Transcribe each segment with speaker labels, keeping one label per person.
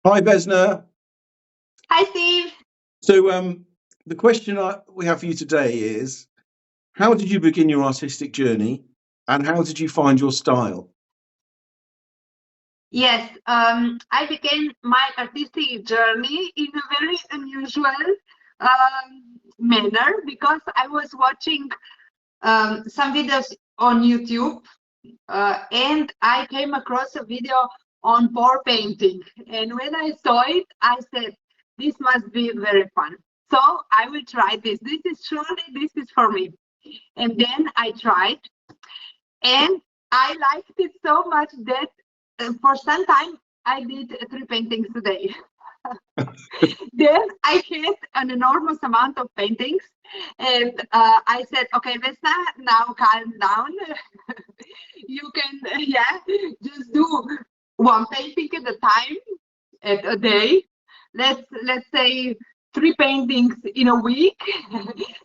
Speaker 1: Hi, Vesna.
Speaker 2: Hi, Steve.
Speaker 1: So, the question we have for you today is, how did you begin your artistic journey, and how did you find your style?
Speaker 2: Yes, I began my artistic journey in a very unusual manner because I was watching some videos on YouTube and I came across a video on pour painting. And when I saw it, I said, this must be very fun. So I will try this. This is for me. And then I tried. And I liked it so much that for some time I did 3 paintings a day. Then I had an enormous amount of paintings, and I said, "Okay, Vesna, now calm down. You can, yeah, just do one painting at a time, at a day. Let's say 3 paintings in a week."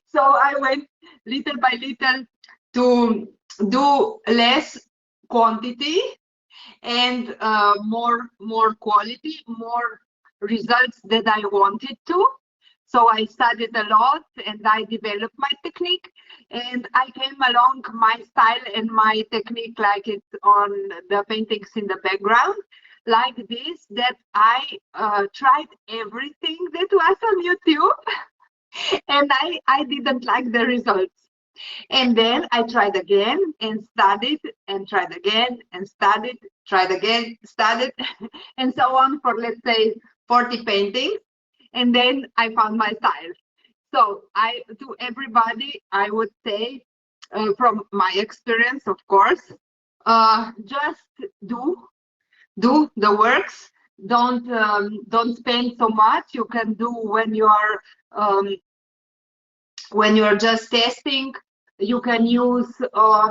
Speaker 2: So I went little by little to do less quantity and more quality, more results that I wanted to. So I studied a lot and I developed my technique, and I came along my style and my technique like it's on the paintings in the background, like this, that I tried everything that was on YouTube and I didn't like the results. And then I tried again and studied and tried again and studied, tried again, studied, and so on for, let's say, 40 paintings. And then I found my style. So to everybody, I would say, from my experience, of course, just do the works. Don't spend so much. You can do um, when you are just testing. You can use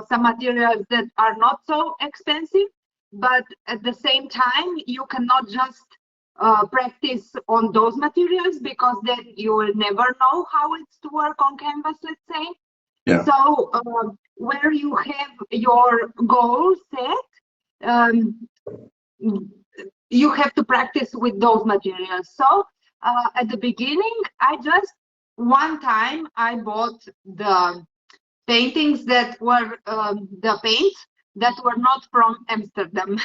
Speaker 2: some materials that are not so expensive, but at the same time, you cannot just practice on those materials because then you will never know how it's to work on canvas, let's say.
Speaker 1: Yeah.
Speaker 2: So where you have your goal set, you have to practice with those materials. So at the beginning, one time I bought the paintings that were the paints that were not from Amsterdam.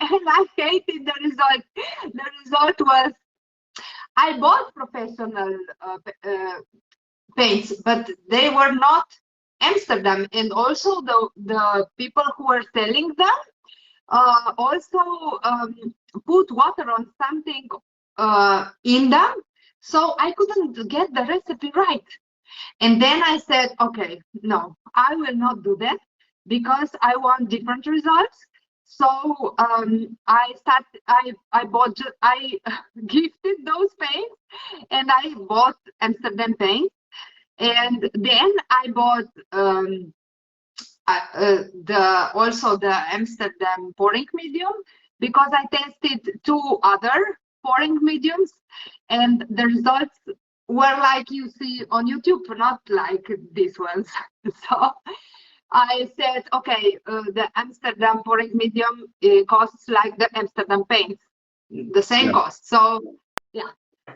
Speaker 2: And I hated the result. The result was I bought professional paints, but they were not Amsterdam. And also the people who were selling them also put water on something in them. So I couldn't get the recipe right. And then I said, okay, no, I will not do that because I want different results. So I gifted those paints and I bought Amsterdam paint. And then I bought also the Amsterdam pouring medium because I tested 2 other pouring mediums and the results were like you see on YouTube, not like these ones. So I said, okay, the Amsterdam pouring medium costs like the Amsterdam paints, the same cost. So yeah.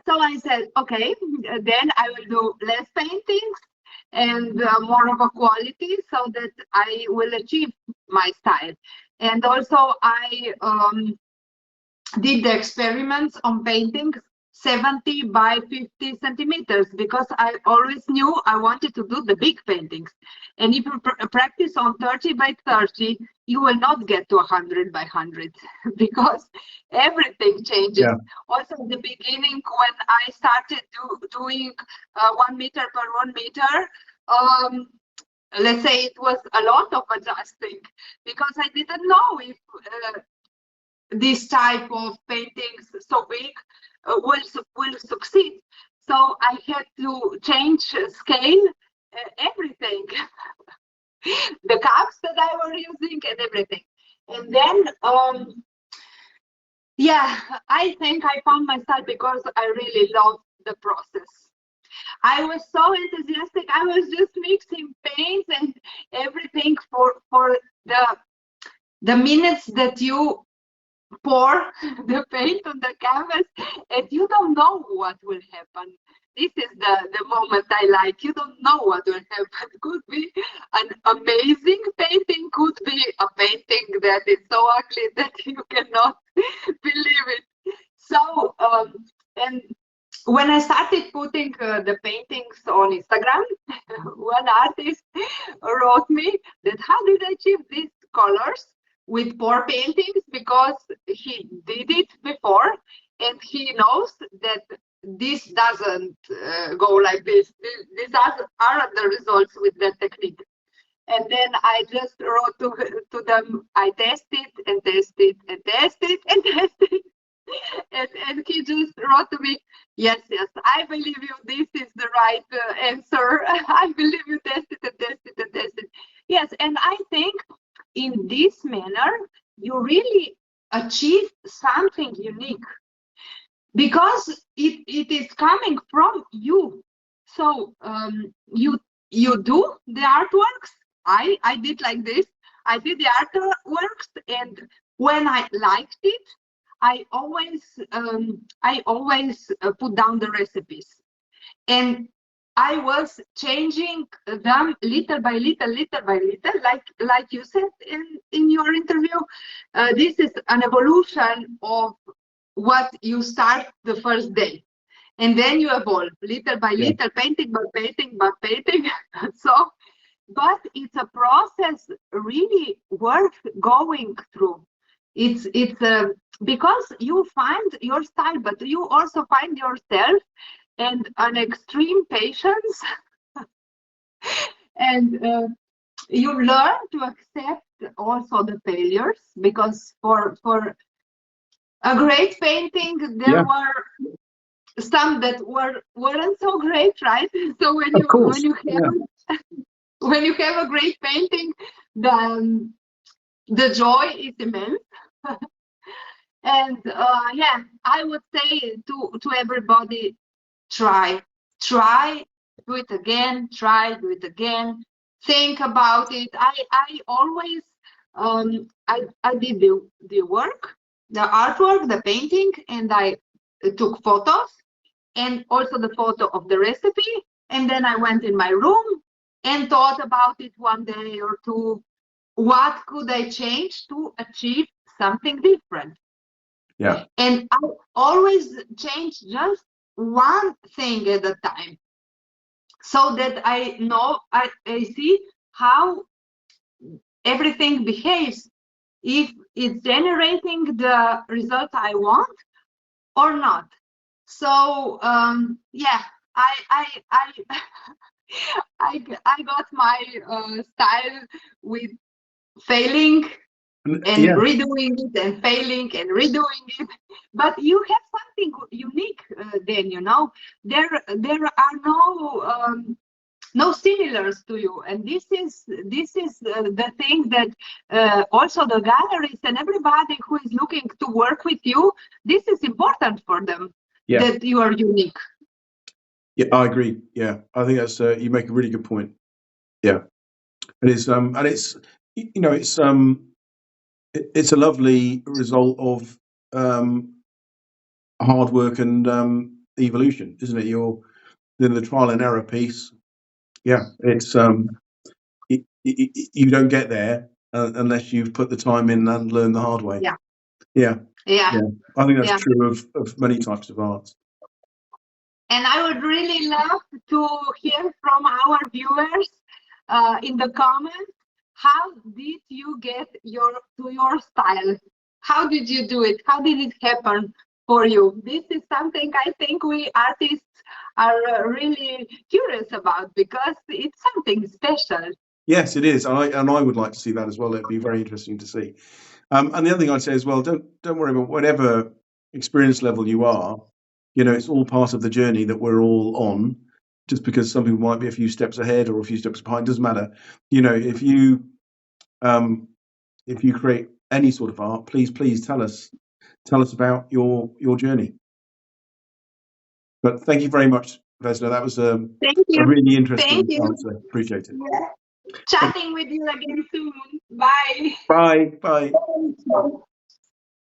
Speaker 2: So I said, okay, then I will do less paintings and more of a quality so that I will achieve my style. And also I did the experiments on painting 70 by 50 centimeters because I always knew I wanted to do the big paintings. And if you practice on 30 by 30, you will not get to 100 by 100 because everything changes. Yeah. Also, in the beginning, when I started doing 1 meter per 1 meter, let's say it was a lot of adjusting because I didn't know if this type of paintings so big will succeed. So I had to change scale, everything, the cups that I were using and everything. And then, yeah, I think I found my style because I really loved the process. I was so enthusiastic. I was just mixing paints and everything for the minutes that you pour the paint on the canvas, and you don't know what will happen. This is the moment I like. You don't know what will happen. Could be an amazing painting, could be a painting that is so ugly that you cannot believe it. So, and when I started putting the paintings on Instagram, one artist wrote me that how did I achieve these colors with pour paintings, because he did it before and he knows that this doesn't go like this. These aren't the results with that technique. And then I just wrote to them, I tested and tested and tested and tested. And he just wrote to me, yes, I believe you. This is the right answer. I believe you tested and tested and tested. Yes, and I think in this manner, you really achieve something unique because it is coming from you. So you do the artworks. I did like this. I did the artworks, and when I liked it, I always put down the recipes, and I was changing them little by little, like you said in your interview. This is an evolution of what you start the first day, and then you evolve little by little, painting by painting by painting. So, but it's a process really worth going through. It's because you find your style, but you also find yourself and an extreme patience, and you learn to accept also the failures, because for a great painting there were some that weren't so great, right? So when you have a great painting, the joy is immense. And yeah, I would say to everybody, try, do it again, do it again, think about it. I always I did the work, the artwork, the painting, and I took photos, and also the photo of the recipe, and then I went in my room and thought about it one day or two. What could I change to achieve something different?
Speaker 1: Yeah.
Speaker 2: And I always change just one thing at a time, so that I know, I see how everything behaves, if it's generating the result I want or not. So yeah, I got my style with failing and redoing it, and failing and redoing it. But you have something unique. Then there are no similars to you, and this is the thing that also the galleries and everybody who is looking to work with you, this is important for them, that you are unique.
Speaker 1: Yeah, I agree. Yeah, I think that's you make a really good point. Yeah, it is, and it's it's a lovely result of hard work and evolution, isn't it? You're the trial and error piece. Yeah, it's you don't get there unless you've put the time in and learned the hard way. Yeah. I think that's true of many types of art.
Speaker 2: And I would really love to hear from our viewers in the comments, how did you get to your style? How did you do it? How did it happen for you? This is something I think we artists are really curious about, because it's something special.
Speaker 1: Yes, it is, and I would like to see that as well. It'd be very interesting to see. And the other thing I'd say as well, don't worry about whatever experience level you are. It's all part of the journey that we're all on. Just because some people might be a few steps ahead or a few steps behind doesn't matter. If you create any sort of art, please tell us about your journey. But thank you very much, Vesna. That was a really interesting answer. Appreciate it.
Speaker 2: Chatting with you again soon. Bye.
Speaker 1: Bye.